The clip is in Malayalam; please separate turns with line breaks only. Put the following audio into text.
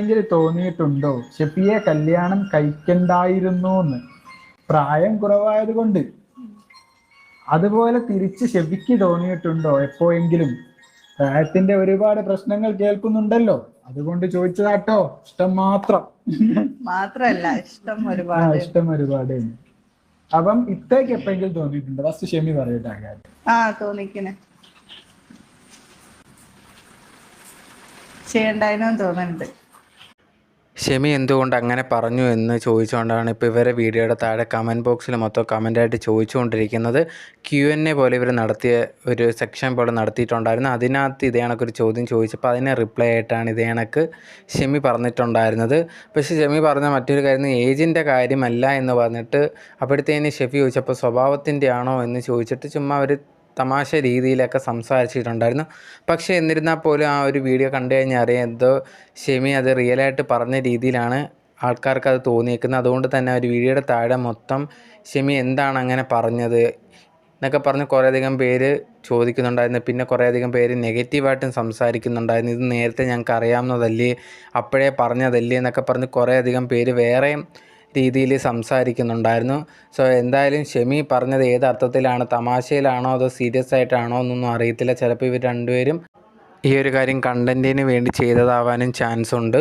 എങ്കിൽ തോന്നിയിട്ടുണ്ടോ ഷെഫിയെ കല്യാണം കഴിക്കണ്ടായിരുന്നു എന്ന്? പ്രായം കുറവായത് കൊണ്ട്. അതുപോലെ തിരിച്ച് ഷെഫിക്ക് തോന്നിയിട്ടുണ്ടോ എപ്പോഴെങ്കിലും? പ്രായത്തിന്റെ ഒരുപാട് പ്രശ്നങ്ങൾ കേൾക്കുന്നുണ്ടല്ലോ, അതുകൊണ്ട് ചോദിച്ചതാട്ടോ. ഇഷ്ടം മാത്രം.
മാത്രല്ല ഇഷ്ടം
ആ,
ഒരുപാട്.
ഇഷ്ടം ഒരുപാട്. അപ്പം ഇത്തേക്ക് എപ്പോഴെങ്കിലും തോന്നിയിട്ടുണ്ടോ? ഫസ്റ്റ് ഷെമി പറയട്ടെ ആ കാര്യം.
തോന്നിക്കണേ, ചെയ്യണ്ടായിരുന്നു തോന്നുന്നുണ്ട്.
ഷെമി എന്തുകൊണ്ട് അങ്ങനെ പറഞ്ഞു എന്ന് ചോദിച്ചുകൊണ്ടാണ് ഇപ്പോൾ ഇവരെ വീഡിയോയുടെ താഴെ കമൻറ്റ് ബോക്സിൽ മൊത്തം കമൻറ്റായിട്ട് ചോദിച്ചുകൊണ്ടിരിക്കുന്നത്. Q&A പോലെ ഇവർ നടത്തിയ ഒരു സെക്ഷൻ പോലെ നടത്തിയിട്ടുണ്ടായിരുന്നു. അതിനകത്ത് ഇതേ കണക്കൊരു ചോദ്യം ചോദിച്ചപ്പോൾ അതിനെ റിപ്ലൈ ആയിട്ടാണ് ഇതേ കണക്ക് ഷെമി പറഞ്ഞിട്ടുണ്ടായിരുന്നത്. പക്ഷേ ഷെമി പറഞ്ഞ മറ്റൊരു കാര്യം ഏജിൻ്റെ കാര്യമല്ല എന്ന് പറഞ്ഞിട്ട് അപ്പോഴത്തേന് ഷെഫി ചോദിച്ചപ്പോൾ സ്വഭാവത്തിൻ്റെ ആണോ എന്ന് ചോദിച്ചിട്ട് ചുമ്മാ ഒരു തമാശ രീതിയിലൊക്കെ സംസാരിച്ചിട്ടുണ്ടായിരുന്നു. പക്ഷേ എന്നിരുന്നാൽ പോലും ആ ഒരു വീഡിയോ കണ്ടു കഴിഞ്ഞാൽ അറിയാം എന്തോ ഷെമി അത് റിയലായിട്ട് പറഞ്ഞ രീതിയിലാണ് ആൾക്കാർക്ക് അത് തോന്നിയേക്കുന്നത്. അതുകൊണ്ട് തന്നെ ഒരു വീഡിയോയുടെ താഴെ മൊത്തം ഷെമി എന്താണ് അങ്ങനെ പറഞ്ഞത് എന്നൊക്കെ പറഞ്ഞ് കുറേയധികം പേര് ചോദിക്കുന്നുണ്ടായിരുന്നു. പിന്നെ കുറേയധികം പേര് നെഗറ്റീവായിട്ടും സംസാരിക്കുന്നുണ്ടായിരുന്നു. ഇത് നേരത്തെ ഞങ്ങൾക്ക് അറിയാവുന്നതല്ലേ, അപ്പോഴേ പറഞ്ഞതല്ലേ എന്നൊക്കെ പറഞ്ഞ് കുറേയധികം പേര് വേറെയും രീതിയിൽ സംസാരിക്കുന്നുണ്ടായിരുന്നു. സോ എന്തായാലും ഷെമി പറഞ്ഞത് ഏത് അർത്ഥത്തിലാണ്, തമാശയിലാണോ അതോ സീരിയസ് ആയിട്ടാണോ എന്നൊന്നും അറിയത്തില്ല. ചിലപ്പോൾ ഇവർ രണ്ടുപേരും ഈ ഒരു കാര്യം കണ്ടൻറ്റിന് വേണ്ടി ചെയ്തതാവാനും ചാൻസ് ഉണ്ട്.